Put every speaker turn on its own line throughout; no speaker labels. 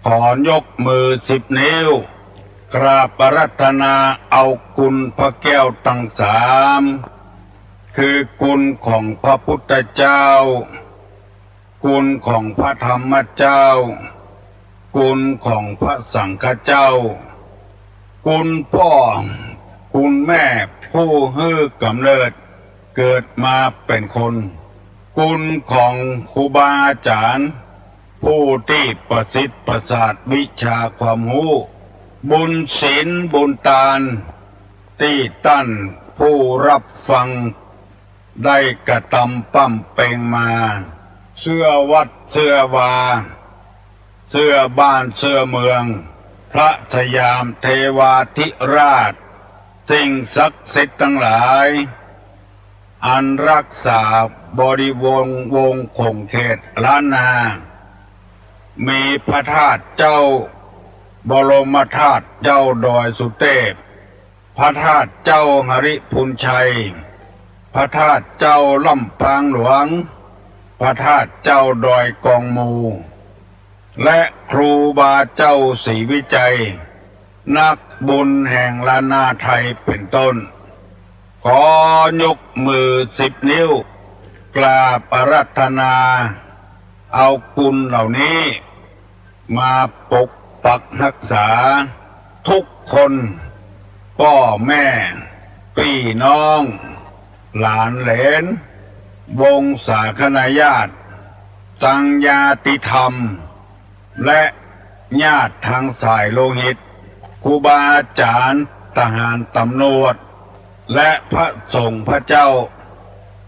ขอยกมือ10 นิ้วกราบอาราธนาเอากุลพระแก้วทั้ง3คือกุลของพระพุทธเจ้ากุลของพระธรรมเจ้ากุลของพระสังฆเจ้ากุลพ่อกุลแม่ผู้ให้กำเนิดเกิดมาเป็นคนกุลของครูบาอาจารย์ผู้ที่ประสิทธิ์ประสาทวิชาความรู้บุญศีลบุญทานที่ท่านผู้รับฟังได้กระทำปั้มเป่งมาเสื้อวัดเสื้อวาเสื้อบ้านเสื้อเมืองพระสยามเทวาธิราชสิ่งศักดิ์สิทธิ์ทั้งหลายอันรักษาบริวงคงเขตล้านนามีพระธาตุเจ้าบรมธาตุเจ้าดอยสุเทพพระธาตุเจ้าหริพุนชัยพระธาตุเจ้าลำปางหลวงพระธาตุเจ้าดอยกองมูและครูบาเจ้าศรีวิจัยนักบุญแห่งล้านนาไทยเป็นต้นขอยกมือ10 นิ้วกราบอาราธนาเอากุลเหล่านี้มาปกปักรักษาทุกคนพ่อแม่พี่น้องหลานเหลนวงศาคณาญาติสังญาติธรรมและญาติทางสายโลหิตครูบาอาจารย์ทหารตำรวจและพระสงฆ์พระเจ้า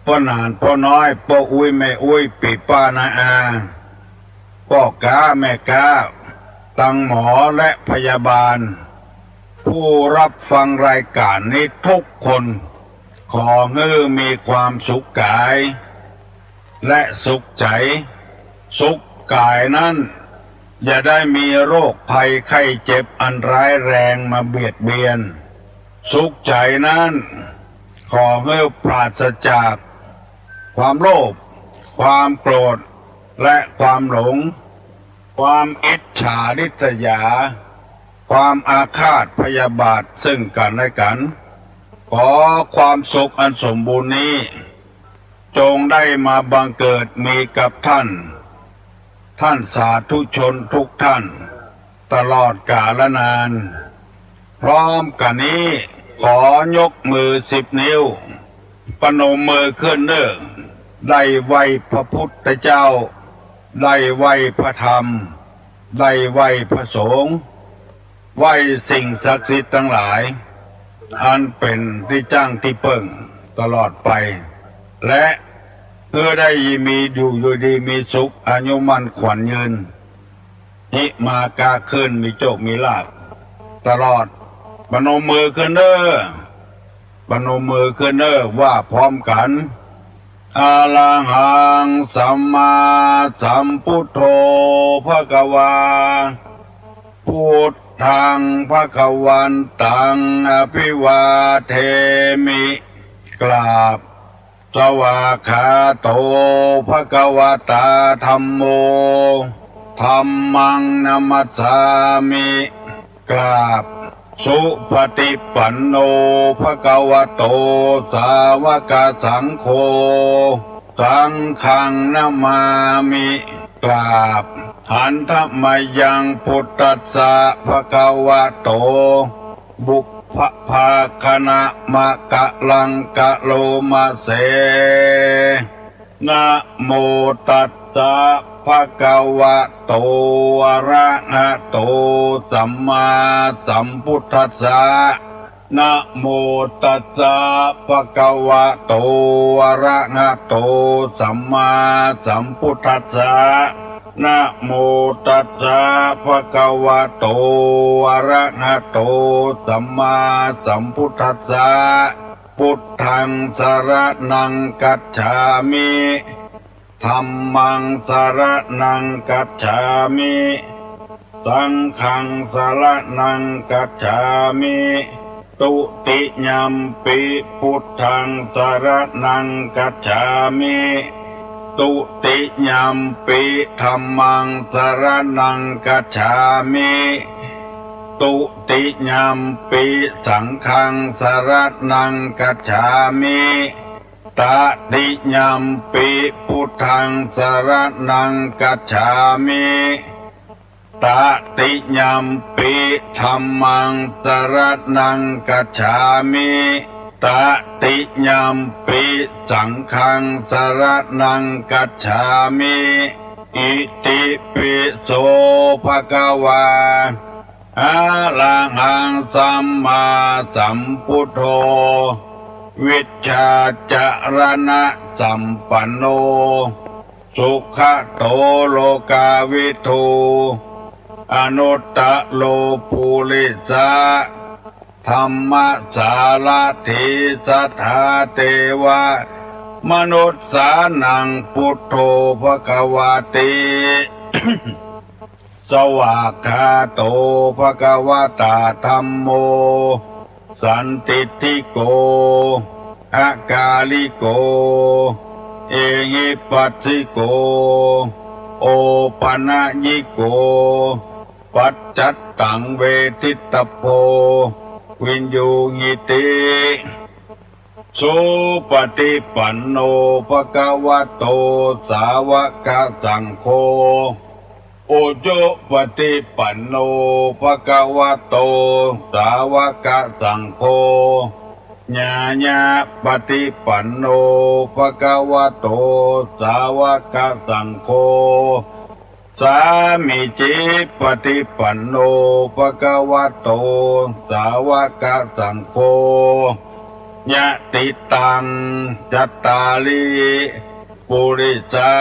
พ่อนานพ่อน้อยพ่ออุ้ยแม่อุ้ยปีป้านาอาพ่อกาแม่กาตังหมอและพยาบาลผู้รับฟังรายการนี้ทุกคนขอให้มีความสุขกายและสุขใจสุขกายนั้นอย่าได้มีโรคภัยไข้เจ็บอันร้ายแรงมาเบียดเบียนสุขใจนั้นขอให้ปราศจากความโลภความโกรธและความหลงความอิจฉาริษยาความอาฆาตพยาบาทซึ่งกันและกันขอความสุขอันสมบูรณ์นี้จงได้มาบังเกิดมีกับท่านสาธุชนทุกท่านตลอดกาลนานพร้อมกันนี้ขอยกมือ10 นิ้วปนมมือขึ้นเด้อได้ไหวพระพุทธเจ้าได้ไหวพระธรรมได้ไหวพระสงฆ์ไหวสิ่งศักดิ์สิทธิ์ทั้งหลายอันเป็นที่จ้างที่เพิ่งตลอดไปและเพื่อได้มีอยู่ดีมีสุขอายุมั่นขวัญยืนนิมากาขึ้นมีโชคมีลาภตลอดปนมมือขึ้นเด้อปนมมือขึ้นเด้อว่าพร้อมกันอะระหังสัมมาสัมพุทโธภควาพุทธังภควันตังอภิวาเทมิกราบสวากขาโตภควตาธัมโมธัมมังนัมมัสสามิกราบสุปฏิปันโนภควโตสาวกสังโฆสังฆังนามามิกราบหันธมยังพุทธัสสะภควโตบุพภาคณะมะกะลังกะโลมาเสนะโมตัสสะภะคะวะโตอะระหะโตสัมมาสัมพุทธัสสะนะโมตัสสะภะคะวะโตอะระหะโตสัมมาสัมพุทธัสสะนะโมตัสสะภะคะวะโตอะระหะโตสัมมาสัมพุทธัสสะพุทธังสรณังกัจฉามิธัมมังสรณังกัจฉามิสังฆังสรณังกัจฉามิตุติยัมปิพุทธังสรณังกัจฉามิ ตุติยัมปิธัมมังสรณังกัจฉามิตุติยัมปิสังฆังสรณังกัจฉามิตติยัมปิพุทธังสรณังกัจฉามิตติยัมปิธัมมังสรณังกัจฉามิตติยัมปิสังฆังสรณังกัจฉามิอิติปิโสภะคะวาอะระหังสัมมาสัมพุทโธวิชชาจารณะสัมปันโนสุขโตโลกาวิทูอนุตตโลภูริสาธรรมสารถิสัทธาเทวามนุษย์สานังพุทโธภควาติ สวากขาโตภควตาธัมโมสันติติโกอากาลิโกเอหิปัสสิโกโอปัญญิโกปัจจัตตังเวทิตโพวินยูหิติสุปฏิปันโนภะคะวะโตสาวกสังโฆโอโจปฏิปันโนภะคะวะโตสาวกสังโฆญาญาปฏิปันโนภะคะวะโตสาวกสังโฆสามิจิปฏิปันโนภะคะวะโตสาวกสังโฆญาติตังจัตตาลิปุริสา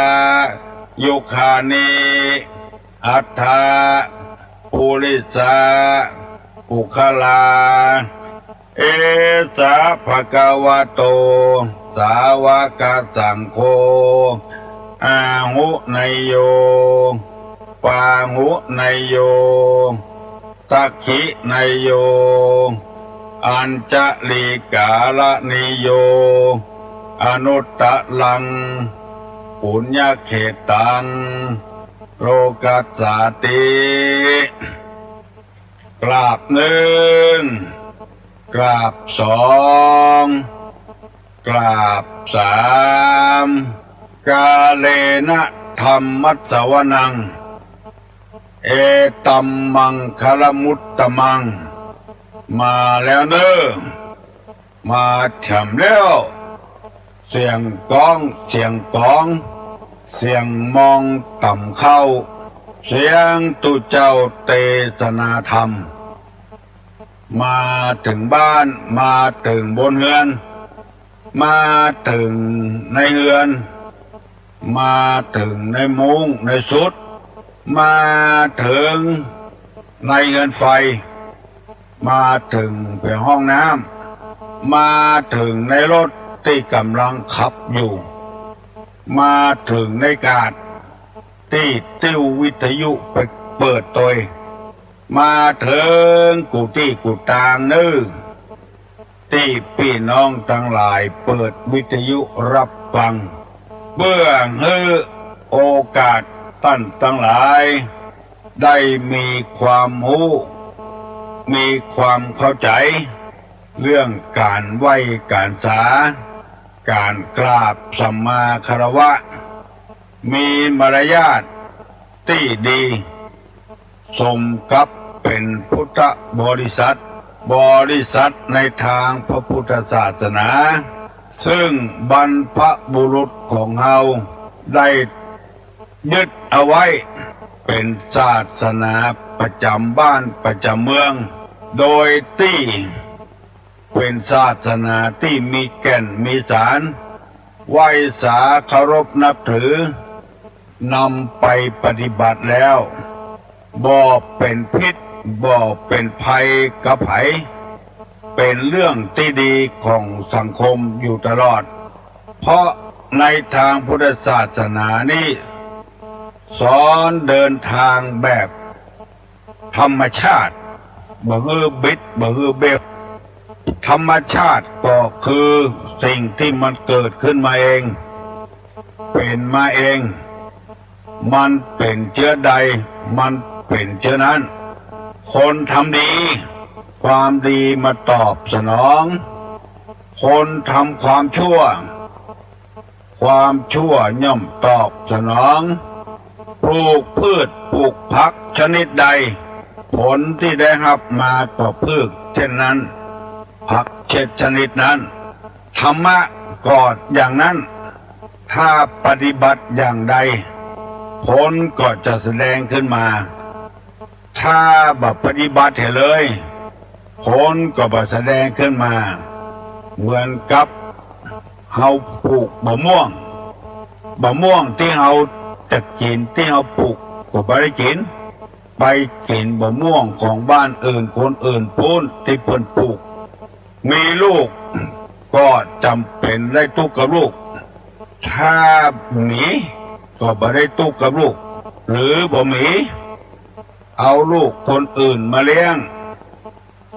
ยุคานิอัฏฐาปุริสาปุคลาเอสาภะคะวะโตสาวกสังโฆอาหุไนโยปาหุไนโยตักขิไนโยอัญจลิกาลนิโยอนุตตะลังปุญญเขตังโลกัสสาติกราบหนึ่งกราบสองกราบสามกาเลนะธรรมัสสวนังเอตัมมังคลมุตตมังมาแล้วเนอะมาแถมแล้วเสียงก้องเสียงก้องเสียงมองต่ำเข้าเสียงตุเจ้าเตศนาธรรมมาถึงบ้านมาถึงบนเรือนมาถึงในเรือนมาถึงในมุ้งในสุดมาถึงในเรือนไฟมาถึงไปห้องน้ำมาถึงในรถที่กำลังขับอยู่มาถึงในกาดที่ติ้ววิทยุไปเปิดตัวมาถึงกุฏิกุฏางนึกที่พี่น้องทั้งหลายเปิดวิทยุรับฟังเพื่อให้โอกาสท่านทั้งหลายได้มีความรู้มีความเข้าใจเรื่องการไหว้การสาการกราบสัมมาคารวะมีมารยาทที่ดีสมกับเป็นพุทธบริษัทในทางพระพุทธศาสนาซึ่งบรรพบุรุษของเราได้ยึดเอาไว้เป็นศาสนาประจำบ้านประจำเมืองโดยที่เป็นศาสนาที่มีแก่นมีสารไหว้สาเคารพนับถือนำไปปฏิบัติแล้วบ่เป็นพิษบ่เป็นภัยกับไผเป็นเรื่องที่ดีของสังคมอยู่ตลอดเพราะในทางพุทธศาสนานี้สอนเดินทางแบบธรรมชาติบ่ฮือบิดบ่ฮือเบบธรรมชาติก็คือสิ่งที่มันเกิดขึ้นมาเอง เป็นมาเอง มันเป็นเชื้อใดมันเป็นเชื้อนั้น คนทำดีความดีมาตอบสนอง คนทำความชั่วความชั่วย่อมตอบสนองปลูกพืชปลูกผักชนิดใดผลที่ได้รับมาก็พืชเช่นนั้นผักชนิดนั้นธรรมะก็อย่างนั้นถ้าปฏิบัติอย่างใดผลก็จะแสดงขึ้นมาถ้าบ่ปฏิบัติเลยผลก็บ่แสดงขึ้นมาเหมือนกับเฮาปลูกมะม่วงที่เฮาจะกินที่เฮาปลูกก็บ่ได้กินไปกินมะม่วงของบ้านอื่นคนอื่นพูนที่เพิ่นปลูกมีลูกก็จำเป็นได้ทุกข์กับลูกถ้าหมีก็บ่ได้ทุกข์กับลูกหรือบ่หมีเอาลูกคนอื่นมาเลี้ยง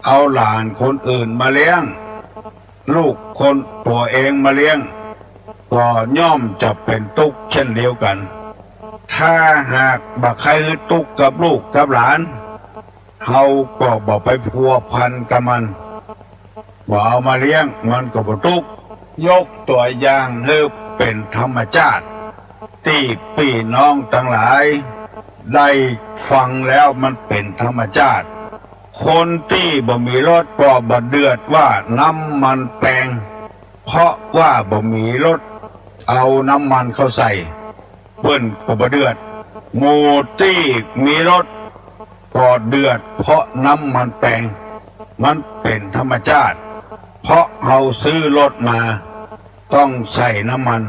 เอาหลานคนอื่นมาเลี้ยงลูกคนตัวเองมาเลี้ยงก็ย่อมจะเป็นทุกข์เช่นเดียวกันถ้าหากบ่ใครทุกข์กับลูกกับหลานเฮาก็บ่ไปพัวพันกับมันบ่เอามาเลี้ยงมันก็บ่ทุกข์ยกตัวอย่างให้เป็นธรรมชาติที่พี่น้องทั้งหลายได้ฟังแล้วมันเป็นธรรมชาติคนที่บ่มีรถก็บ่เดือดว่าน้ำมันแพงเพราะว่าบ่มีรถเอาน้ำมันเข้าใส่เปิ้นก็บ่เดือดหมู่ที่มีรถก็เดือดเพราะน้ำมันแพงมันเป็นธรรมชาติเพราะเราซื้อรถมาต้องใส่น้ำมัน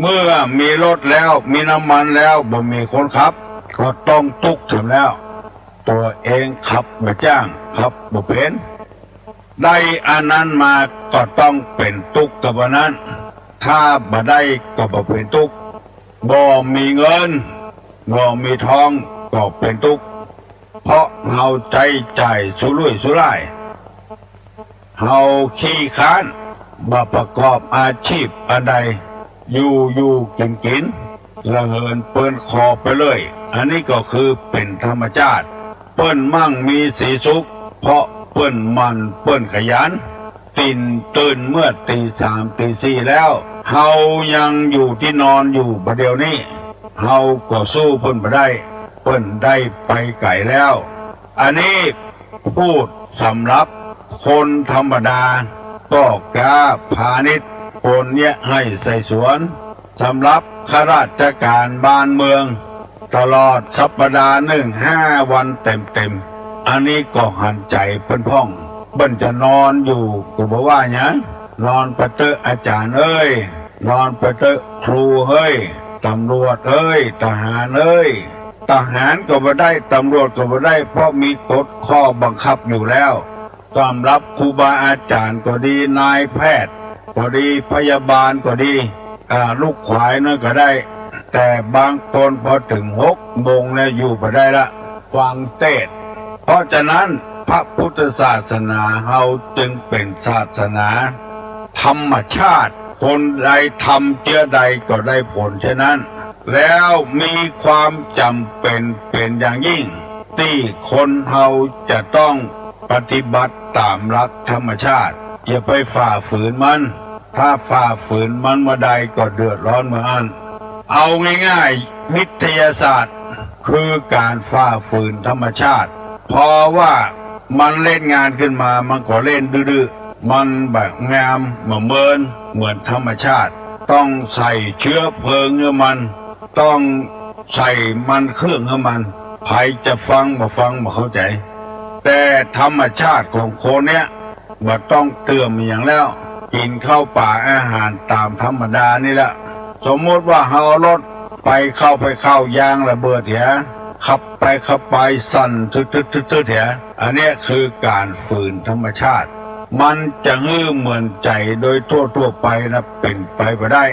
เมื่อมีรถแล้วมีน้ำมันแล้วบ่มีคนขับก็ต้องทุกข์ถึงแล้วตัวเองขับบ่จ้างขับบ่เป็นได้อันนั้นมาก็ต้องเป็นทุกข์กับอันนั้นถ้าบ่ได้ก็บ่เป็นทุกข์บ่มีเงินบ่มีทองก็เป็นทุกข์เพราะเฮาใจจ่ายสุรุ่ยสุร่ายเฮาขี้ค้านบ่ประกอบอาชีพอันใดอยู่กินละเหินเปิ้นคอไปเลยอันนี้ก็คือเป็นธรรมชาติเปิ้นมั่งมีสีสุขเพราะเปิ้นมันเปิ้นขยันตื่นเมื่อตีสามตีสี่แล้วเฮายังอยู่ที่นอนอยู่ประเดี๋ยวนี้เฮาก็สู้เปิ้นบ่ได้เปิ้นได้ไปไกลแล้วอันนี้พูดสำหรับคนธรรมดาก็กาพาณิชย์คนเนี้ยให้ใส่สวนสำหรับข้าราชการบ้านเมืองตลอดสัปดาห์หนึ่ง5 วันเต็มอันนี้ก็หันใจเพิ่นพ่องเบิ่นจะนอนอยู่ก็บ่ว่าหยังนอนไปเตอะอาจารย์เอ้ยนอนไปเตอะครูเอ้ยตำรวจเอ้ยทหารเอ้ยทหารก็บ่ได้ตำรวจก็บ่ได้เพราะมีกฎข้อบังคับอยู่แล้วสำหรับครูบาอาจารย์ก็ดีนายแพทย์ก็ดีพยาบาลก็ดีลูกขวายนั่นก็ได้แต่บางคนพอถึง6 โมงแล้วอยู่บ่ได้ละฟังเทศน์เพราะฉะนั้นพระพุทธศาสนาเฮาจึงเป็นศาสนาธรรมชาติคนใดทำเจือใดก็ได้ผลฉะนั้นแล้วมีความจำเป็นอย่างยิ่งที่คนเฮาจะต้องปฏิบัติตามหลักธรรมชาติอย่าไปฝ่าฝืนมันถ้าฝ่าฝืนมันเมื่อใดก็เดือดร้อนเมื่อนั้นเอาง่ายๆวิทยาศาสตร์คือการฝ่าฝืนธรรมชาติเพราะว่ามันเล่นงานขึ้นมามันก็เล่นดื้อๆมันแบบงามเหมือนธรรมชาติต้องใส่เชื้อเพลิงให้มันต้องใส่มันเครื่องให้มันใครจะฟังบ่เข้าใจแต่ธรรมชาติของคนเนี้ยบ่ต้องเติมอย่างแล้วกินข้าวป่าอาหารตามธรรมดานี่แหละสมมติว่าเฮารถไปเข้ายางระเบิดเถียขับไปสั่นทึดเถียอันนี้คือการฝืนธรรมชาติมันจะเหมือนใจโดยทั่วไปนะเป็นไปบ่ได้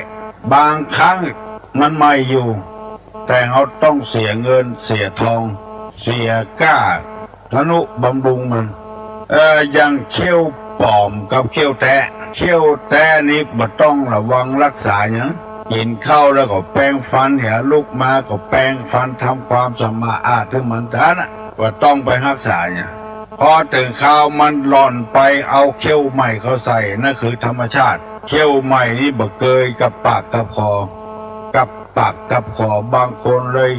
บางครั้งมันไม่อยู่แต่เราต้องเสียเงินเสียทองเสียก้าทนุบำรุงมันอย่างเขี้ยวปลอมกับเขี้ยวแท้นี่บ่ต้องระวังรักษาอย่าง กินข้าวแล้วก็แปรงฟันเหี่ยลูกมาก็แปรงฟันทำความสะอาดถึงมันท่านว่าต้องไปรักษาเนี่ยพอถึงข้าวมันหล่อนไปเอาเขี้ยวใหม่เขาใส่นั่นคือธรรมชาติเขี้ยวใหม่นี่บ่เกยกับปากกับคอกับปากกับคอบางคนเลย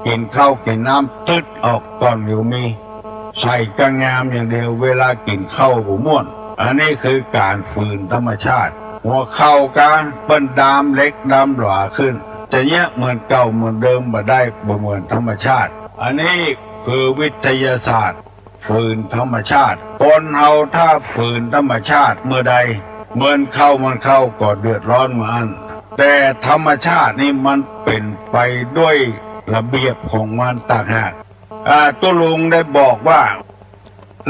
กินข้าวกินน้ำตึดออกก่อนอยู่มีใส่กระงามอย่างเดียวเวลากินข้าวหูม่วนอันนี้คือการฝืนธรรมชาติหัวเข่าการเปิ้นดามเล็กดามหลาขึ้นจะเนี้ยเหมือนเก่าเหมือนเดิมบ่ได้บ่เหมือนธรรมชาติอันนี้คือวิทยาศาสตร์ฝืนธรรมชาติคนเฮาถ้าฝืนธรรมชาติเมื่อใดเหมือนเข้าก็เดือดร้อนเหมือนแต่ธรรมชาตินี่มันเป็นไปด้วยระเบียบของมันต่างหากตุลุงได้บอกว่า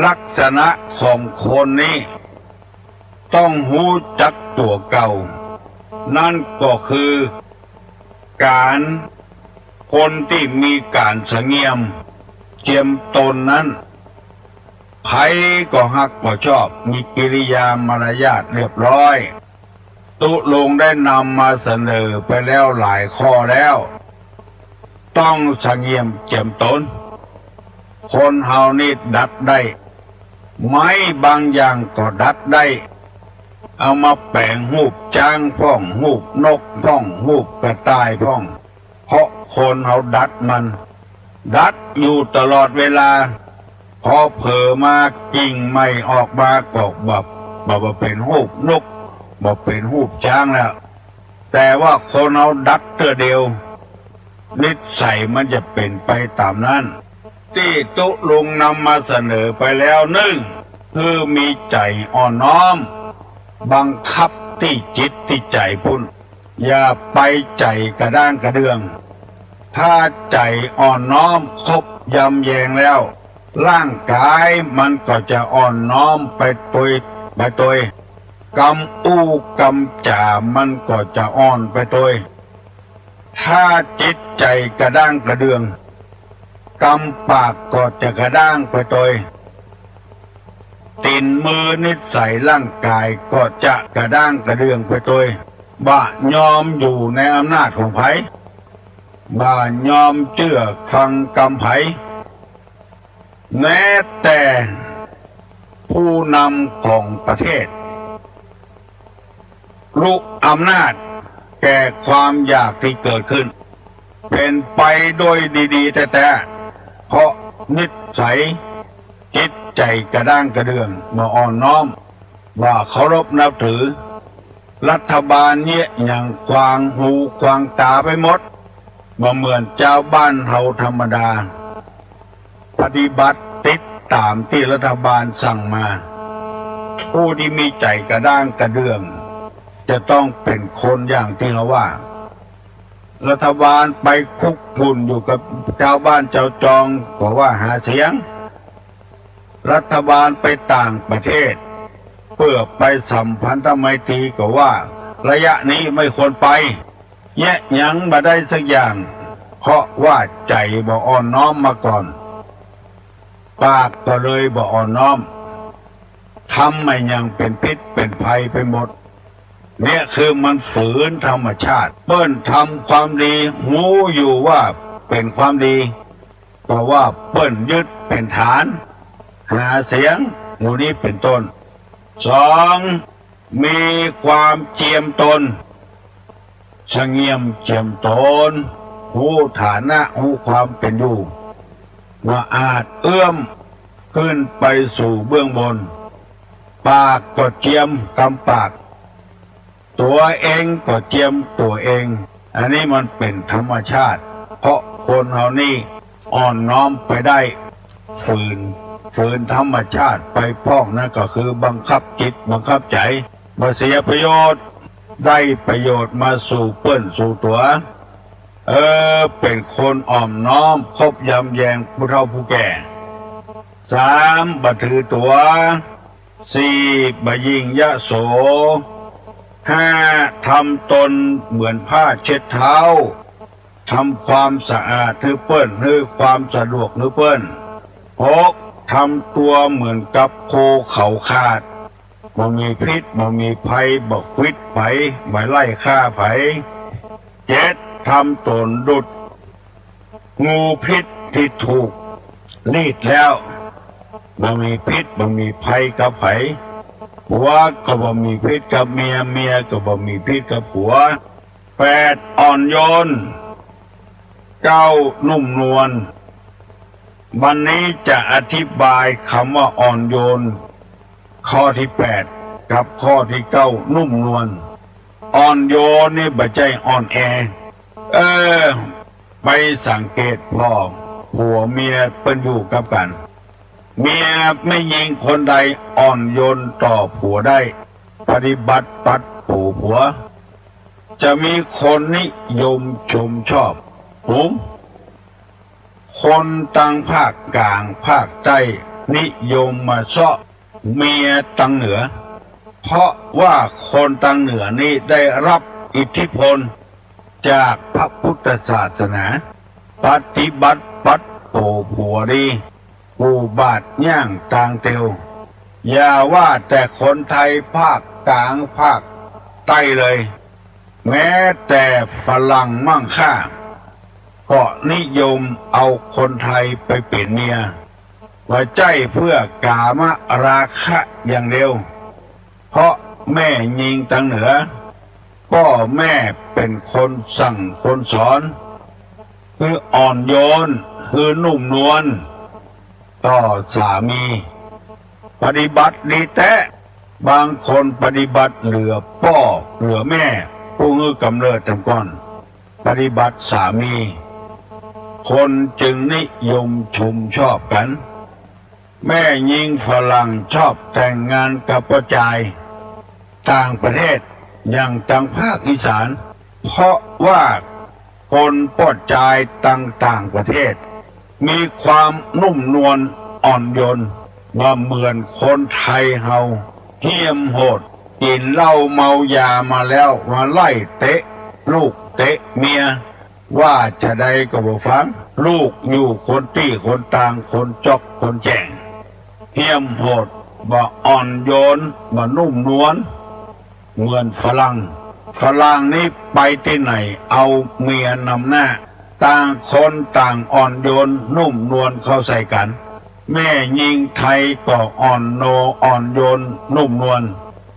ลักษณะของคนนี้ต้องรู้จักตัวเก่านั่นก็คือการคนที่มีการเสงี่ยมเจียมตนนั้นใครก็ฮักก็ชอบมีกิริยามารยาทเรียบร้อยตุลุงได้นำมาเสนอไปแล้วหลายข้อแล้วต้องเสงี่ยมเจียมตนคนเฮานี่ดัดได้ไม้บางอย่างก็ดัดได้เอามาแปลงหูปจ้างพ่องหูปนกพ่องหูปกระต่ายพ่องเพราะคนเฮาดัดมันดัดอยู่ตลอดเวลาพอเผลอมากิ่งไม่ออกมาก็บ่เป็นหูปนกบ่เป็นหูปจ้างแล้วแต่ว่าคนเฮาดัดเท่อเดียวนิสัยมันจะเป็นไปตามนั้นที่ตุลุงนำมาเสนอไปแล้วหนึ่งคือมีใจอ่อนน้อมบังคับที่จิตที่ใจพุ่นอย่าไปใจกระด้างกระเดืองถ้าใจอ่อนน้อมครบยำแยงแล้วร่างกายมันก็จะอ่อนน้อมไปตัวกำอู้กำจ่ามันก็จะอ่อนไปตัวถ้าจิตใจกระด้างกระเดืองกำปากก็จะกระด้างไปตัวตีนมือนิสัยร่างกายก็จะกระด้างกระเดืองไปตัวบ่ยอมอยู่ในอำนาจของไผบ่ยอมเชื่อฟังกำไผแม้แต่ผู้นำของประเทศลุกอำนาจแก่ความอยากที่เกิดขึ้นเป็นไปโดยดีๆแต่เพราะนิสัยจิตใจกระด้างกระเดืองมาอ่อนน้อมว่าเคารพนับถือรัฐบาลเนี่ยอย่างควางหูควางตาไปหมดมาเหมือนเจ้าบ้านเฮาธรรมดาปฏิบัติติดตามที่รัฐบาลสั่งมาผู้ที่มีใจกระด้างกระเดืองจะต้องเป็นคนอย่างที่เราว่ารัฐบาลไปคุกคุนอยู่กับชาวบ้านเจ้าจองบอกว่าหาเสียงรัฐบาลไปต่างประเทศเพื่อไปสัมพันธไมตรีก็ว่าระยะนี้ไม่ควรไปแยะยังมาได้สักอย่างเพราะว่าใจบ่อ่อนน้อมมาก่อนปากก็เลยบ่อ่อนน้อมทำไม่ยังเป็นพิษเป็นภัยไปหมดเนี่ยคือมันฝืนธรรมชาติเปิ้นทำความดีหูอยู่ว่าเป็นความดีเพราะว่าเปิ้นยึดเป็นฐานหาเสียงหมู่นี้เป็นต้นสองมีความเจียมตนเสงี่ยมเจียมตนหูฐานะหูความเป็นอยู่ว่าอาจเอื้อมขึ้นไปสู่เบื้องบนปากก็เจียมกำปากตัวเองก็เจียมตัวเองอันนี้มันเป็นธรรมชาติเพราะคนเฮานี่อ่อนน้อมไปได้ฝืนธรรมชาติไปพ้องนั่นก็คือบังคับจิตบังคับใจมาเสียประโยชน์ได้ประโยชน์มาสู่เปิ้นสู่ตัวเป็นคนอ่อมน้อมคบยำแยงผู้เฒ่าผู้แก่สามบัถือตัวสี่บยิงยะโสห้าทำตนเหมือนผ้าเช็ดเท้าทำความสะอาดให้เปิ้นให้ความสะดวกให้เปิ้นหกทำตัวเหมือนกับโคเขาขาดบ่มีพิษบ่มีภัยบ่ควิดไผบ่ไล่ฆ่าไผ 7. ทำตนดุจงูพิษที่ถูกรีดแล้วบ่มีพิษบ่มีภัยกับไผผัวก็บ่มีพิษกับเมียเมียก็บ่มีพิษกับผัว 8. อ่อนโยน 9. นุ่มนวลวันนี้จะอธิบายคำว่าอ่อนโยนข้อที่ 8 กับข้อที่ 9 นุ่มนวลอ่อนโยนนี่บ่ใจอ่อนแอไปสังเกตพ่อผัวเมียเป็นอยู่กับกันเมียไม่ยิงคนใดอ่อนโยนต่อผัวได้ปฏิบัติปัดผัวจะมีคนนิยมชมชอบคนต่างภาคกลางภาคใต้นิยมมาเสาะเมียตังเหนือเพราะว่าคนตังเหนือนี้ได้รับอิทธิพลจากพระพุทธศาสนาปฏิบัติปัดผัวดีกูบาดย่างต่างเตียวอย่าว่าแต่คนไทยภาคกลางภาคใต้เลยแม้แต่ฝรั่งมั่งค่าก็นิยมเอาคนไทยไปเปลี่ยนเมียว่าใจเพื่อกามราคะอย่างเดียวเพราะแม่ยิงตังเหนือพ่อแม่เป็นคนสั่งคนสอนคืออ่อนโยนคือนุ่มนวลต่อสามีปฏิบัติดีแต่บางคนปฏิบัติเหลือพ่อเหลือแม่ผู้งื้อกำเนิดจำก่อนปฏิบัติสามีคนจึงนิยมชมชอบกันแม่ยิงฝรั่งชอบแต่งงานกับผู้ชายต่างประเทศอย่างทางภาคอีสานเพราะว่าคนผู้ชายต่างประเทศมีความนุ่มนวลอ่อนโยนว่าเหมือนคนไทยเฮาเหี้ยมโหดกินเหล้าเมายามาแล้วมาไล่เตะลูกเตะเมียว่าจะได้ก็บ่ฟังลูกอยู่คนตี้คนต่างคนจอกคนแจงเหี้ยมโหดบ่อ่อนโยนบ่นุ่มนวลเหมือนฝรั่งนี่ไปที่ไหนเอาเมียนำหน้าต่างคนต่างอ่อนโยนนุ่มนวลเข้าใส่กันแม่ยิงไทยก็อ่อนโยนนุ่มนวล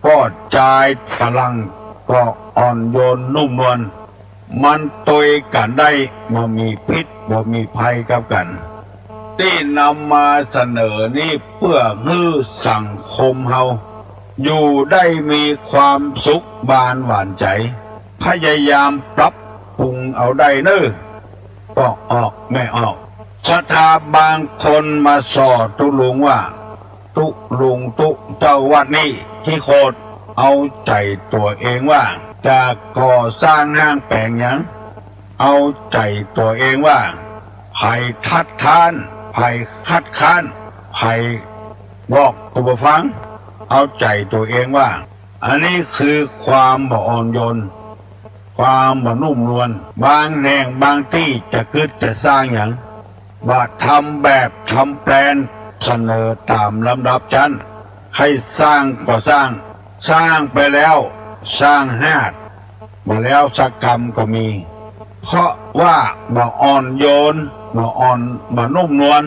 พ่อชายฝรั่งก็อ่อนโยนนุ่มนวลมันตัวกันได้บ่มีพิษบ่มีภัยกับกันที่นำมาเสนอนี้เพื่อให้สังคมเฮาอยู่ได้มีความสุขบานหวานใจพยายามปรับปรุงเอาได้เน้อก็ออกไม่ออกศรัทธาบางคนมาสอตุลุงว่าตุลุงตุเจ้าวัดนี้ที่โคตรเอาใจตัวเองว่าจะก่อสร้างห้างแปลงยังเอาใจตัวเองว่าไผ่ทัดทานไผ่คัดค้านไผ่บอกกูบ่ฟังเอาใจตัวเองว่าอันนี้คือความบ่อ่อนโยนความบ่นุ่มนวลบางแห่งบางที่จะคิดจะสร้างอย่างว่าทำแบบทำแปลนเสนอตามลำดับชั้นให้สร้างก็สร้างไปแล้วสร้างมาแล้วสักกรรมก็มีเพราะว่าบ่อ่อนโยนบ่นุ่มนวล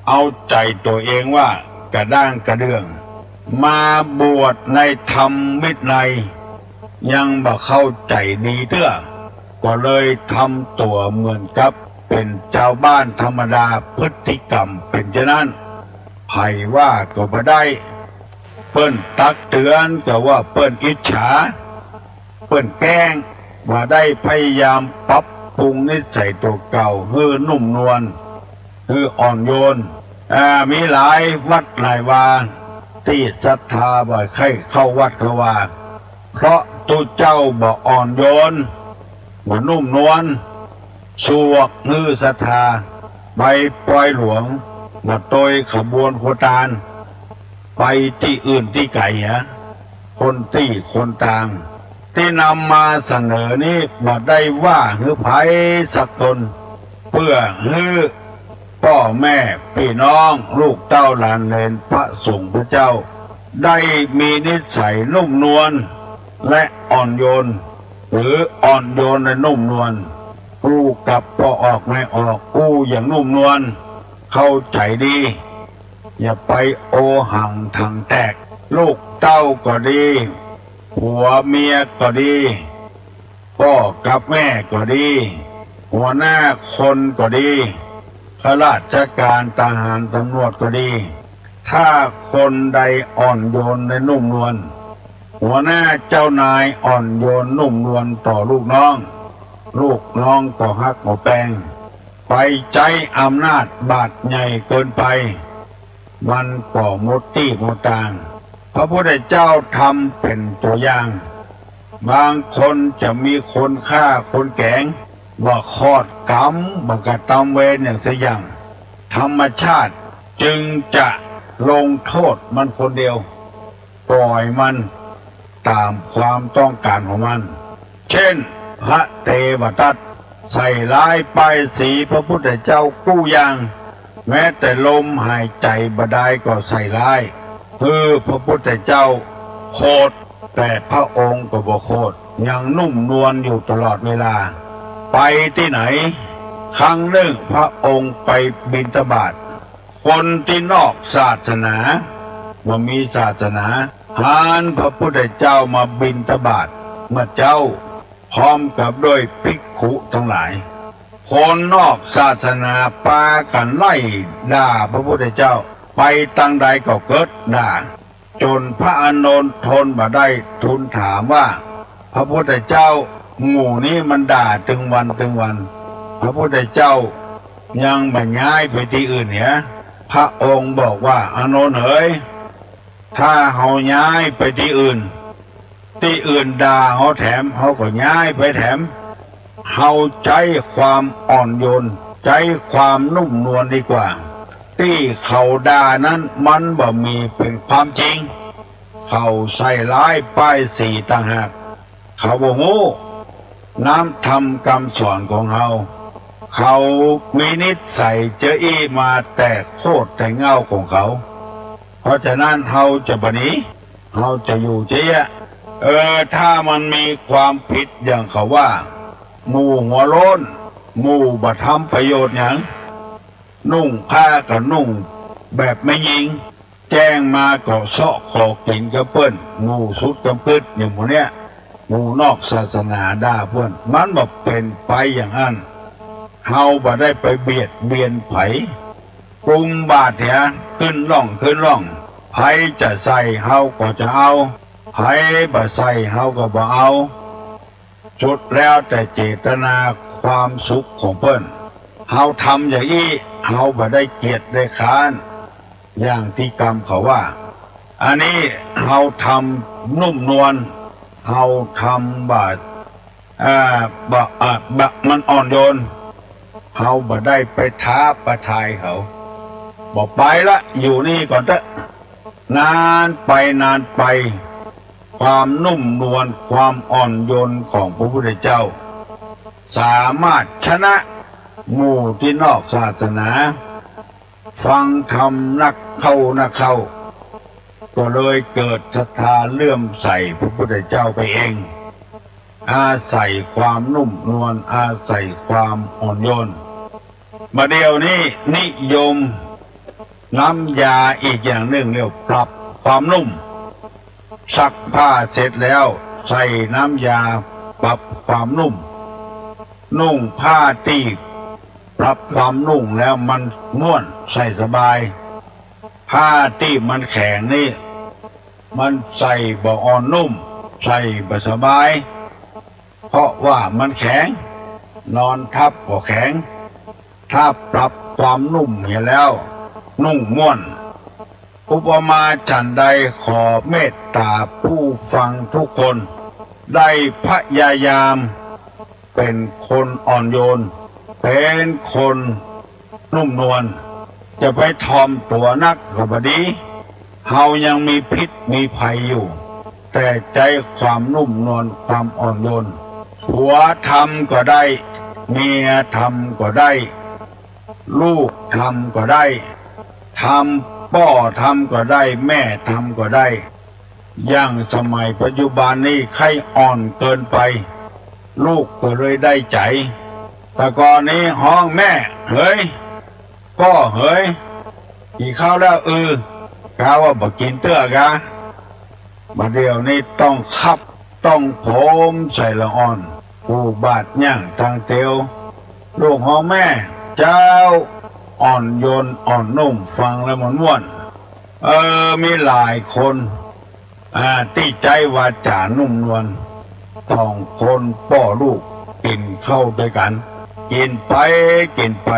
เอาใจตัวเองว่ากระด้างกระเดื่องมาบวชในธรรมวินัยยังบ่เข้าใจดีเตื้อก็เลยทำตัวเหมือนกับเป็นชาวบ้านธรรมดาพฤติกรรมเป็นฉะนั้นไผว่าก็บ่ได้เปิ้นตักเตือนก็ว่าเปิ้นอิจฉาเปิ้นแกล้งว่าได้พยายามปรับปรุงนิสัยตัวเก่าให้นุ่มนวลให้อ่อนโยนมีหลายวัดหลายวาที่ศรัทธาบ่ใครเข้าวัดเขาว่าเพราะตัวเจ้าบ่อ่อนโยนบ่นุ่มนวลสวกฮือศรัทธาไปปล่อยหลวงมาโดยขบวนโคตานไปที่อื่นที่ไกลคนที่คนต่างที่นำมาเสนอนี้บ่ได้ว่าฮือไผสักตนเพื่อฮือพ่อแม่พี่น้องลูกเต้าหลานเลนพระสงฆ์พระเจ้าได้มีนิสัยนุ่มนวลและอ่อนโยน หรืออ่อนโยนและนุ่มนวลกู้กับพอออกไม่ออกกู้อย่างนุ่มนวลเข้าใจดี อย่าไปโอหังทางแตกลูกเต้าก็ดีผัวเมียก็ดีพ่อกับแม่ก็ดีหัวหน้าคนก็ดีข้าราชการทหารตำรวจก็ดีถ้าคนใดอ่อนโยนและนุ่มนวลหัวหน้าเจ้านายอ่อนโยนนุ่มนวลต่อลูกน้องก็ฮักหมอแปงไปใจอำนาจบาดใหญ่เกินไปมันก่อมดตี้มดตางพระพุทธเจ้าทำเป็นตัวอย่างบางคนจะมีคนฆ่าคนแกงว่าคลอดกรรมบังกะตามเวรอย่างเสียอย่างธรรมชาติจึงจะลงโทษมันคนเดียวปล่อยมันตามความต้องการของมันเช่นพระเทวทัตใส่ร้ายป้ายสีพระพุทธเจ้ากู้ยังแม้แต่ลมหายใจบดายก็ใส่ร้ายพระพุทธเจ้าโคตรแต่พระองค์ก็บ่โคตรยังนุ่มนวลอยู่ตลอดเวลาไปที่ไหนครั้งหนึ่งพระองค์ไปบิณฑบาตคนที่นอกศาสนาว่ามีศาสนาหานพระพุทธเจ้ามาบิณฑบาตเมื่อเจ้าพร้อมกับด้วยภิกขุทั้งหลายคนนอกศาสนาปากันไล่ด่าพระพุทธเจ้าไปตั้งใดก็เกิดด่าจนพระอานนท์ทนบ่ได้ทูลถามว่าพระพุทธเจ้าหมู่นี้มันด่าถึงวันพระพุทธเจ้ายังไม่ย้ายไปที่อื่นเนี่ยพระองค์บอกว่าอานนท์เอ๋ยถ้าเฮาย้ายไปที่อื่นด่าเฮาแถมเฮาก็ย้ายไปแถมเฮาใจความอ่อนโยนใจความนุ่มนวลดีกว่าที่เขาด่านั้นมันบ่มีเป็นความจริงเขาใส่ร้ายป้ายสีต่างหากเขาบ่ฮู้น้ำทำคำสอนของเขามีนิสัยเจออี้มาแต่โคตรแต่เง่าของเขาเพราะฉะนั้นเขาจะบหนีเขาจะอยู่เจ๊ะถ้ามันมีความผิดอย่างเขาว่าหมู่หัวโล้นหมู่บัทำประโยชน์อย่างนุ่งผ้ากับนุ่งแบบไม่ยิงแจ้งมาก็เสาะขอกินกับเปิ้นหมู่สุดกับพืชอย่างพวกเนี้ยหมู่นอกศาสนาด่าเพื่อนมันบอกเป็นไปอย่างนั้นเฮาบ่ได้ไปเบียดเบียนไผปรุงบาดเถอะขึ้นร่องไผจะใส่เฮาก็จะเอาไผบ่ใส่เฮาก็บ่เอาสุดแล้วแต่เจตนาความสุขของเพิ่นเฮาทำอย่างนี้เฮาบ่ได้เกียรติได้ค้านอย่างที่กรรมเขาว่าอันนี้เฮาทำนุ่มนวลเฮาทำบาดมันอ่อนโยนเฮาบ่ได้ไปท้าประทายเขาบอกไปละอยู่นี่ก่อนเถอะนานไปความนุ่มนวลความอ่อนโยนของพระพุทธเจ้าสามารถชนะหมู่ที่นอกศาสนาฟังธรรมนักเข้าก็เลยเกิดศรัทธาเลื่อมใสพระพุทธเจ้าไปเองอาศัยความนุ่มนวลอาศัยความอ่อนโยนมาเดียวนี้นิยมน้ำยาอีกอย่างหนึ่งเรียกปรับความนุ่มซักผ้าเสร็จแล้วใส่น้ำยาปรับความนุ่มนุ่งผ้าตีปรับความนุ่มแล้วมันม่วนใส่สบายผ้าที่มันแข็งนี่มันใส่บ่อ่อนนุ่มใส่บ่สบายเพราะว่ามันแข็งนอนทับก็แข็งถ้าปรับความนุ่มเห็นแล้วนุ่งม่วนอุปมาฉันใดขอเมตตาผู้ฟังทุกคนได้พยายามเป็นคนอ่อนโยนเป็นคนนุ่มนวลจะไปทอมตัวนักก็บ่ดีเฮายังมีพิษมีภัยอยู่แต่ใจความนุ่มนวลความอ่อนโยนผัวทำก็ได้เมียทำก็ได้ลูกทำก็ได้ทำพ่อทำก็ได้แม่ทำก็ได้อย่างสมัยปัจจุบันนี้ใครอ่อนเกินไป ลูกก็เลยได้ใจ แต่ก่อนนี้ห้องแม่เฮ้ยพ่อเฮ้ยกี่ข้าวแล้วกาว่าบอกกินเตื้อกะบัดเดียวนี้ต้องคับต้องผมใส่ละอ่อนปูบาดย่างทางเตียวลูกห้องแม่เจ้าอ่อนโยนอ่อนนุ่มฟังแล้วมันม่วนมีหลายคนที่ใจวาจานุ่มนวลต้องคนพ่อลูกกินเข้าด้วยกันกินไปกินไป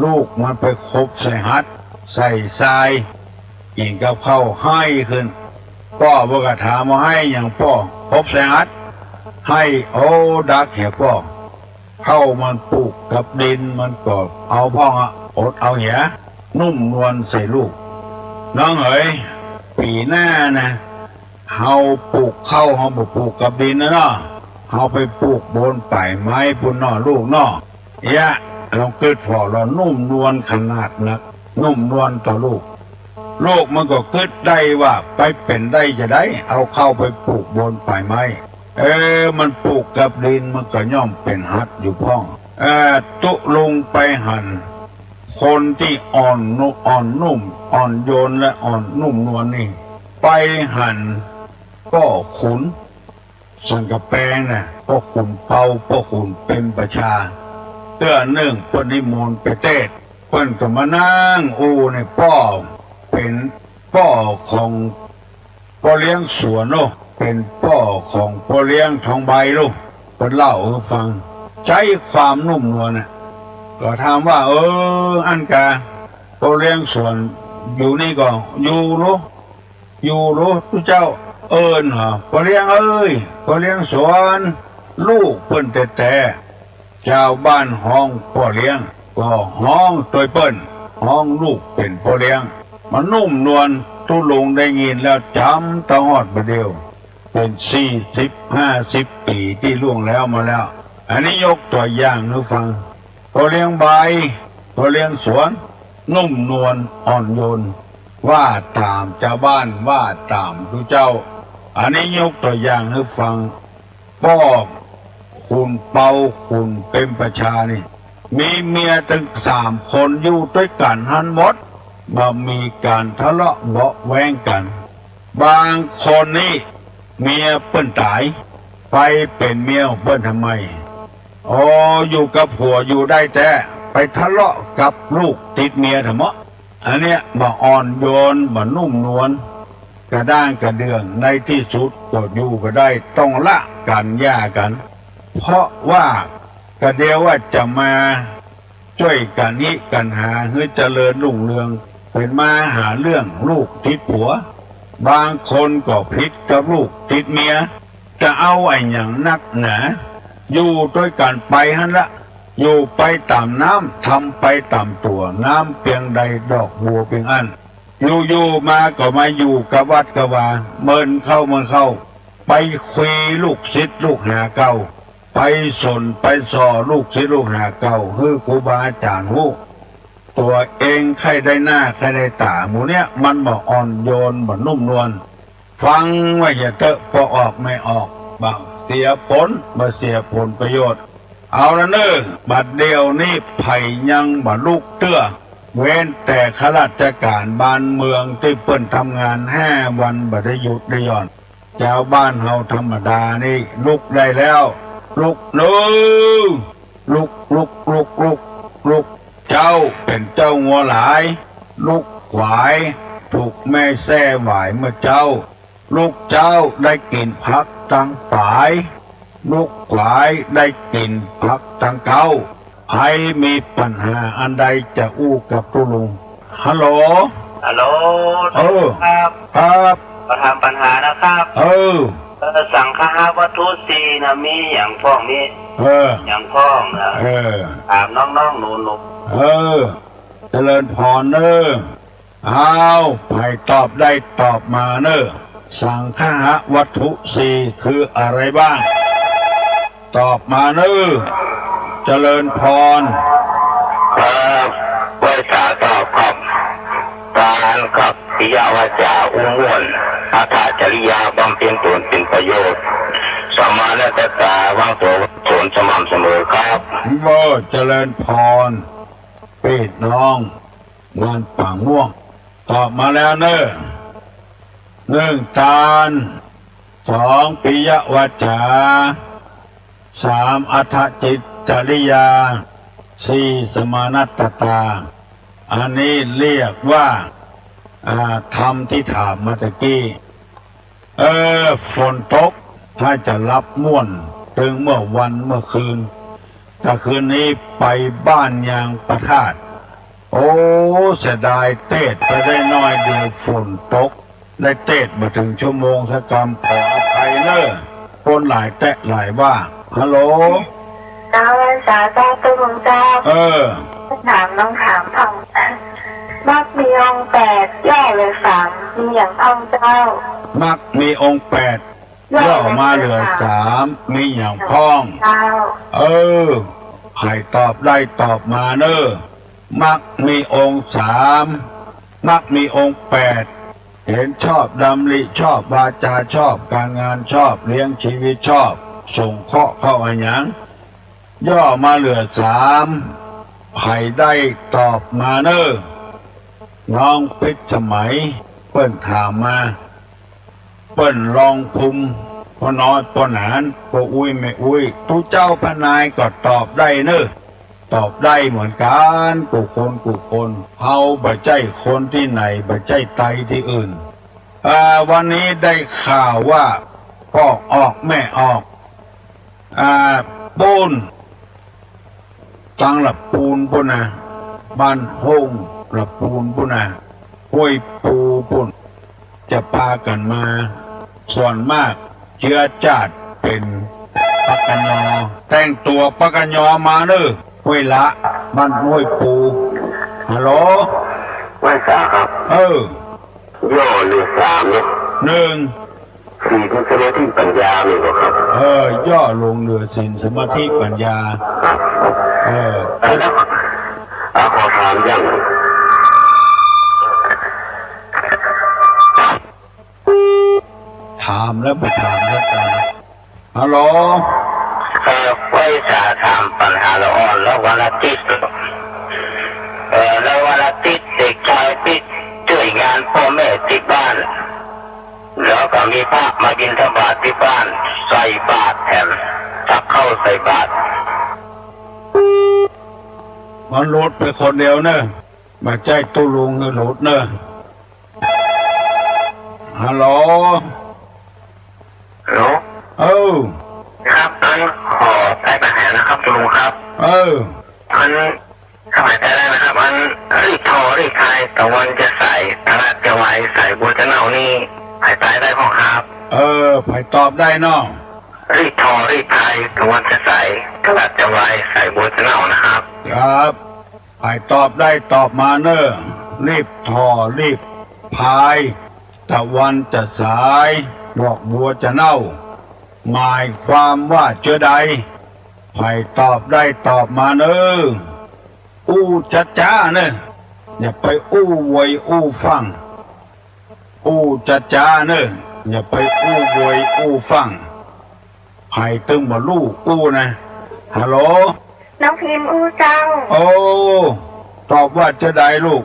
ลูกมันไปคบใส่ฮัดใส่ทรายกินกับข้าวให้ขึ้นพ่อบอกถามมาให้อย่างพ่อคบใส่ฮัดให้โอ้ดักเหี้ยพ่อเข้ามันปลูกกับดินมันก็เอาพ่ออดเอาเหี้ยนุ่มนวลใส่ลูกน้องเอ๋ยปีหน้านะเฮาปลูกข้าวเฮาบ่ปลูกกับดินนะเนาะเฮาไปปลูกบนป่ายไม้ปุ่นนอลูกเนาะเราเกิดพอเรานุ่มนวลขนาดนักนุ่มนวลต่อลูกมันก็เกิดได้ว่าไปเป็นได้จะได้เอาเข้าไปปลูกบนป่ายไม้มันปลูกกับดินมันก็ย่อมเป็นหัดอยู่พ้องตุลุงไปหันคนที่อ่อนนุ่มอ่อนโยนและอ่อนนุ่มนวลนี่ไปหันก็ขุนสังกะแปงนะพ่อขุนเป่าพ่อขุนเป็นประชาเตื้อหนึ่งปนิมนต์ไปเทศเพิ่นก็มานั่งในป้อเป็นป้อของพ่อเลี้ยงสวนโนเป็นป้อของพ่อเลี้ยงทองใบลูกเพิ่นเล่าให้ฟังใช้ความนุ่มนวลน่ะก็ถามว่าอันกาพ่อเลี้ยงสวนอยู่นี่ก็อยู่รู้ทุกเจ้าเหรอพ่อเลี้ยงพ่อเลี้ยงสวนลูกเพิ่นแต่ชาวบ้านห้องพ่อเลี้ยงก็ห้องตัวเปิ้นห้องลูกเป็นพ่อเลี้ยงมันนุ่มนวลตุลุงได้ยินแล้วจำตะฮอดประเดียวเป็น40-50 ปีที่ล่วงแล้วมาแล้วอันนี้ยกตัวอย่างให้ฟังพ่อเลี้ยงใบพ่อเลี้ยงสวนนุ่มนวลอ่อนโยนว่าตามชาวบ้านว่าตามทุกเจ้าอันนี้ยกตัวอย่างให้ฟังพ่อคุณเปาคุณเป็นประชานี่มีเมียถึง3 คนอยู่ด้วยกันหันหมดมามีการทะเลาะเบาะแว้งกันบางคนนี่เมียเปิ้นตายไปเป็นเมียเปิ้นทำไมอยู่กับผัวอยู่ได้แต่ไปทะเลาะกับลูกติดเมียทำไมอันเนี้ยมาอ่อนโยนมานุ่มนวลกระด้างกระเดื่องในที่สุดก็อยู่ก็ได้ต้องละกันหย่ากันเพราะว่ากระเดียวว่าจะมาช่วยกันนี้กันหาเพื่อเจริญรุ่งเรืองเป็นมาหาเรื่องลูกติดผัวบางคนก็พิษกับลูกติดเมียจะเอาอย่างนักหนาอยู่ด้วยกันไปฮั่นละอยู่ไปตามน้ำทำไปตามตัวน้ำเพียงใดดอกบัวเพียงอันอยู่มาก็มาอยู่กับวัดกับวาเมินเข้าไปคุยลูกศิษย์ลูกหาเก่าไปสนไปสอลูกศิษย์ลูกหาเก่าคือครูบาอาจารย์หูตัวเองใครได้หน้าใครได้ตาหมูเนี้ยมันบ่อ่อนโยนบ่นุ่มนวลฟังว่าอย่าเตอะพอออกไม่ออกบ่เสียผลบ่เสียผลประโยชน์เอาละเนอบัดเดียวนี้ไผ่ยังบ่ลูกเตื้อเว้นแต่ข้าราชการบ้านเมืองที่เปิ้นทำงาน5 วันบ่ได้หยุดได้หย่อนชาวบ้านเฮาธรรมดานี่ลุกได้แล้วลุกลุกเจ้าเป็นเจ้างัวหลายลุกขวายถูกแม่แซ่หวายเมื่อเจ้าลูกเจ้าได้กินผักตั้งปลายลูกขวายได้กินผักตั้งเก้าใครมีปัญหาอันใดจะอู้กับตุลุงฮัลโหลครับ
มาทำปัญหานะครับสั่งฆาวัตถุสีนะมีอย่างพ้องมีอย่างพ้องนะถามน้องๆหนู
เจริญพรเนอเอาให้ตอบได้ตอบมาเนอสังฆะวัตถุสี่คืออะไรบ้างตอบมาเนอเจริญพร
ภาษาตอบครับการกับปิยวาจาอุ้งวนอาถาจริยาบำเพ็ญตนเป็นประโยชน์ สมาและแต่ตาวางตัวสนสม่ำเสมอครับ
โมเจริญพรปีดน้องงานป่าม่วงตอบมาแล้วเนอะหนึ่งตาลสองปิยวาจาสามอัฏฐจิตจริยาสี่สมานัตตาอันนี้เรียกว่าธรรมที่ถามมาตะกี้ฝนตกถ้าจะรับม่วนถึงเมื่อวันเมื่อคืนถ้าคืนนี้ไปบ้านยางประทาดโอ้เสียดายเตดไปได้น้อยเดียวฝนตกได้เตดมาถึงชั่วโมงสักกรรมขออภัยเนอะคนหลายแตะหลายว่าฮัลโหล
เจ้าวันสาเจ้าตุ้งเจ้าถามน้องถามท่องมักมีองค์8ย่อเลย3มีอย่างท่องเจ้า
มักมีองค์8ย่อมาเหลือ3มีอย่างพ้องใครตอบได้ตอบมาเนอะมักมีองค์3มักมีองค์8เห็นชอบดำริชอบวาจาชอบการงานชอบเลี้ยงชีวิตชอบส่งเคราะห์เข้าอันยังย่อมาเหลือ3ใครได้ตอบมาเนอะน้องพิษสมัยเปิ้นถามมาเปิ้นลองคุมพ่อน้อยพ่อหนานพ่ออุ้ยแม่อุ้ยตู้เจ้าพนายก็ตอบได้เนอะตอบได้เหมือนกันกูคนเฮาบ่ใจคนที่ไหนบ่ใจไตที่อื่นวันนี้ได้ข่าวว่าพ่อออกแม่ออกปูนตั้งหลับปูนปุ่นนะบ้านโฮงหลับปูนปุ่นนะห้วยปูปุ่นจะพากันมาส่วนมากเชื้อชาติเป็นปักกัญญอแต่งตัวปักกัญญอมาเนอะห้วยละบ้านห้วยปูฮัลโหล
วันสาครับย่อเหลือ3เนี่ย4เป็นสมาธิปัญญาเลยครับ
ย่อลงเหลือศีลสมาธิปัญญา
แล้วขอถามยัง
ถามแล้วไปถามแล้วกันฮัลโหล
ไว้จะถามปัญหาละอ่อนแล้ววันอาทิตย์แล้ววันอาทิตย์เด็กชายติดช่วยงานพ่อแม่ที่บ้านแล้วก็มีพระมาบิณฑบาตที่บ้านใส่บาตรแถมทักเข้าใส่บาตร
มันรถไปคนเดียวเนอะมาใจตู้ลุงเงินรถเนอะฮัลโหล
ครับอันขอใส่ปัญหานะครับตู้ลุงครับอันสมัยแต่แรกนะครับอันรีดทอรีดไทยตะวันจะใส่ตลาดจะไว้ใส่บัวจะเน่านี่ภายใต้ได้พ่อครับ
ภายตอบได้เนาะ
รีดทอรีดไทยตะวันจะใส่ตลาดจะไว้ใส่บัวจะเน่านะครับ
ครับภายตอบได้ตอบมาเนอะรีบทอรีบพายตะวันจะสายดอกบัวจะเน่าหมายความว่าเจอใดภายตอบได้ตอบมาเนอะอู้จัดจ้าเนอะอย่าไปอู้ไวยอู้ฟังอู้จัดจ้าเนอะอย่าไปอู้ไวยอู้ฟังภายตึงบ่ลูกอู้นะฮัลโหล
น้องพิมพ์อู้เจ้า
ตอบว่าเจอใดลูก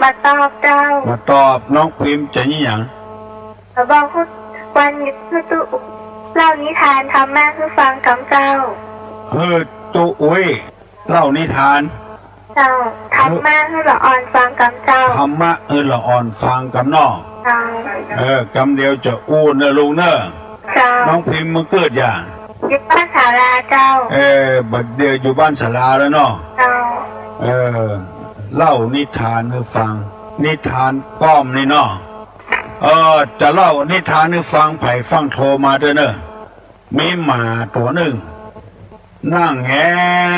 มาตอบเจ้า
มาตอบน้องพิมพ์จะนี่หยัง
บอกคุณวันนี้คือตู้เล่านิทานทำแม่คือฟังกับเจ้า
ตู้อุ้ยเล่านิทาน
เจ้าทำแม่คือละอ่อนฟังกับเจ้า
ธรรมะละอ่อนฟังกับน้องกำเดียวจะอู้เนอะลุงเนอะน้องพิมพ์มันเกิดอย่าง
อยู่บ้านศาลาเจ้า
บัดเดียวอยู่บ้านศาลาแล้วเนาะเล่านิทานให้ฟังนิทานก้อมนี่เนาะจะเล่านิทานให้ฟังไผ่ฟังโทรมาด้วยเนอะมีหมาตัวหนึ่งนั่งแง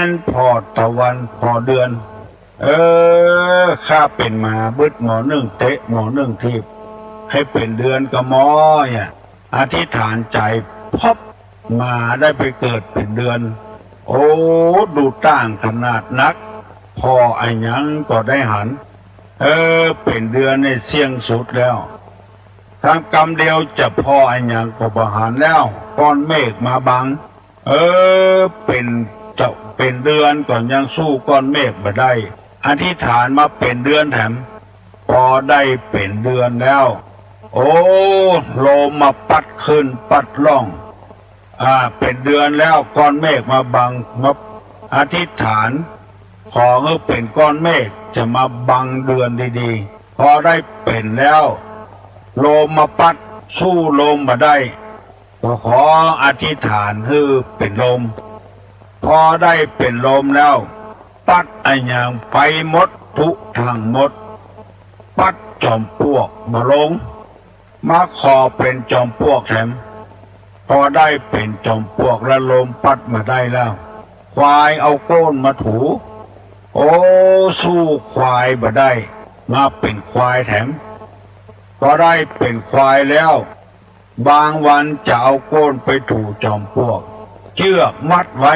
นพอตะวันพอเดือนข้าเป็นหมาบึดหมอหนึ่งเตะหมอหนึ่งทีบให้เป็นเดือนก็มอเนี่ยอธิษฐานใจพบมาได้ไปเกิดเป็นเดือนโอ้ดูต่างขนาดนักพอไอ้ยังก็ได้หันเป็นเดือนในเสี่ยงสุดแล้ว ทำกรรมเดียวจะพออันอย่างก็ประหารแล้วก้อนเมฆมาบังเป็นเดือนก่อนยังสู้ก้อนเมฆมาได้อธิษฐานมาเป็นเดือนแถมพอได้เป็นเดือนแล้วโอ้โลมมาปัดขึ้นปัดล่องเป็นเดือนแล้วก้อนเมฆมาบังมาอธิษฐานขอให้เป็นก้อนเมฆจะมาบังเดือนดีๆพอได้เป็นแล้วโลมมาปัดสู้ลมมาได้ก็ขออธิษฐานให้เป็นลมพอได้เป็นลมแล้วปัดอันอย่างไปหมดทุกทางหมดปัดจอมปลวกมาลงมาขอเป็นจอมปลวกแถมพอได้เป็นจอมปลวกและลมปัดมาได้แล้วควายเอาโก้นมาถูโอ้สู้ควายมาได้มาเป็นควายแถมก็ได้เป็นควายแล้วบางวันจะเอาโก้นไปถูจอมปลวกเชือกมัดไว้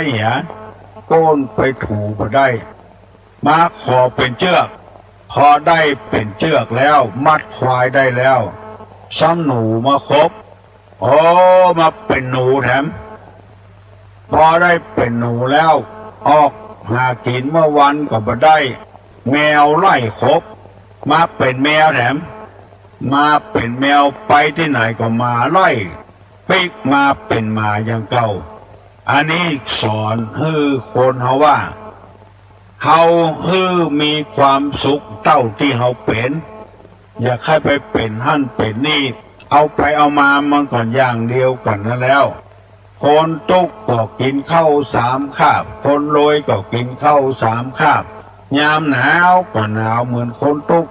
โก้นไปถูมาได้มาขอเป็นเชือกพอได้เป็นเชือกแล้วมัดควายได้แล้วซ้ำหนูมาครบโอ้มาเป็นหนูแถมพอได้เป็นหนูแล้วออกหากินเมื่อวันก็บ่ได้แมวไล่ครบมาเป็นแมวแถมมาเป็นแมวไปที่ไหนก็มาไล่ปิกมาเป็นหมาอย่างเก่าอันนี้สอนให้คนเขาว่าเขาให้มีความสุขเท่าที่เขาเป็นอย่าให้ไปเป็นหั่นเป็นนี่เอาไปเอามามันก่อนอย่างเดียวกันนั่นแล้วคนตุกก็กินข้าว3 คาบคนรวยก็กินข้าว3 คาบยามหนาวก็หนาวเหมือนคนตุก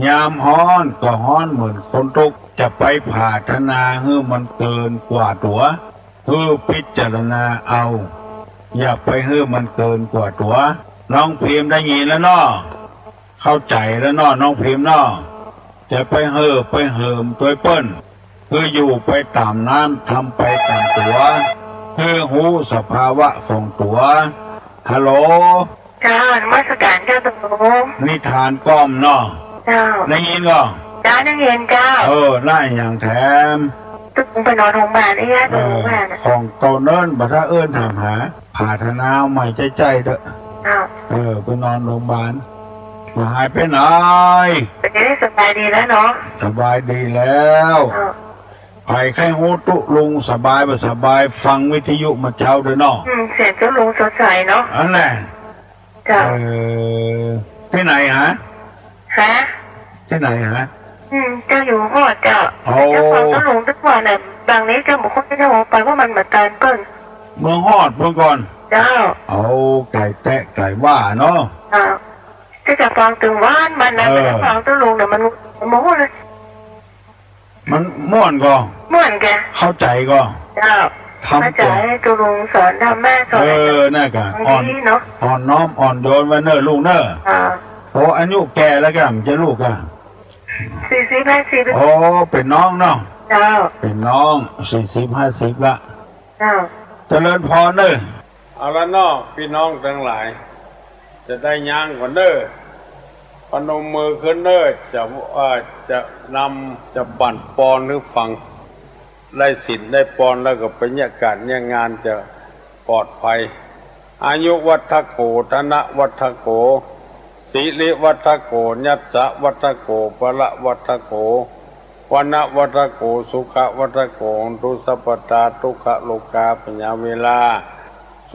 ยามร้อนก็ร้อนเหมือนคนตุกจะไปผ่าธนาให้มันเกินกว่าตัวให้พิจารณาเอาอย่าไปให้มันเกินกว่าตัวน้องพิมพ์ได้ยินแล้วเนาะเข้าใจแล้วเนาะน้องพิมพ์เนาะจะไปเหิมตัวเปิ้นคืออยู่ไปตามน้ำทำไปตามตัวคือหูสภาวะของตัวฮัลโหล
จ้านมัสการเจ้าตัว
นิทานก้อมเนาะ
เจ้า
ได้ยินก็
จ้าได้ยินเจ้า
ไล่อย่างแถม
ตึงไปนอนโรงพยาบาลได้ยังโรงพยาบาล
ของเกาเนินบัตรเอิญถามหาผ่าธนาใหม่ใจเถอะไปนอนโรงพยาบาลหายไปไหน
จะได้สบายดีแล้วเนาะ
สบายดีแล้วไอ้แค่หูตุลุงสบายบ่สบายฟังวิทยุมาเช้าด้วยเนาะ
เสียงเจ้าลุงสดใสเนาะ
อันแหละที่ไหนฮะที่ไหนฮะ
เจ้าอยู่หอดเจ้าเจ้าฟังเจ้าลุงทุกวันเนี่ยบางนี้เจ้าบอกคนที่เจ้าไปว่ามันเหมือนกันเปิ้ล
เมืองหอดเมื่อก่อน
เจ้า
เอาไก่แตะไก่ว่าเนาะ
จะฟังถึงว่านมันนะแต่ฟังเจ้าลุงเนี่ยมันโม้เลย
มันม่วนก็
ม่วนแก
เข้าใจก็
เจ้าเข้าใจตัวลุงสอนทำแม่สอน
น่ากันอ่อนน้อมอ่อนโยนไว้เนอลูกเนอโอ้อายุแก่แล้วกันจะลูกอ่ะ
40-50
โอ้เป็นน้องเนาะ
เจ้า
เป็นน้อง40-50ละ
เจ้า
เจริญพรเนอเอาละเนาะพี่น้องทั้งหลายจะได้ย่างก่อนเนอพนมมือขึ้นเนอจะนำจะปั่นปอนหรือฟังได้ศีลได้ปอนแล้วก็เป็นญาการเนี่ยงานจะปลอดภัยอายุวัฏโกธนะวัฏโกสิริวัฏโกยัสสะวัฏโกปะละวัฏโกวนะวัฏโกสุขวัฏโกทุสัพพตาทุกขโลกาปัญญาเวลาโส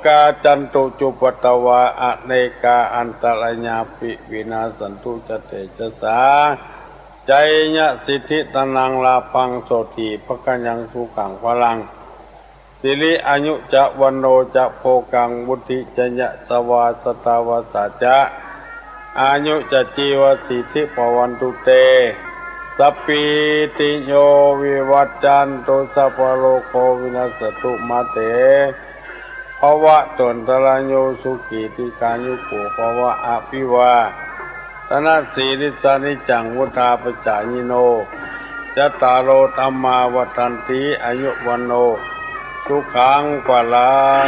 กาจันตุจุปตวาอเนกาอันตรญาปิวินาสันตุจเตจสาใจยะสิทธิตนังลาพังโสติภกัญญังสุขังพลังสิริอายุจะวันโนจะโภกังวุฒิจะยะสวาสตาวาสาจะอายุจะจีวสิทธิภวันตุเตสัพพิติโยวิวัจจันตุสัพพโลกโควินัสตุมาเตภวะตนตระโยสุขีติการยุโกภวะอภิวาธนาสีริสานิจังวุธาปจายิโนจัตตารโอธัมมาวัฏันติอายุวันโนสุขังพลัง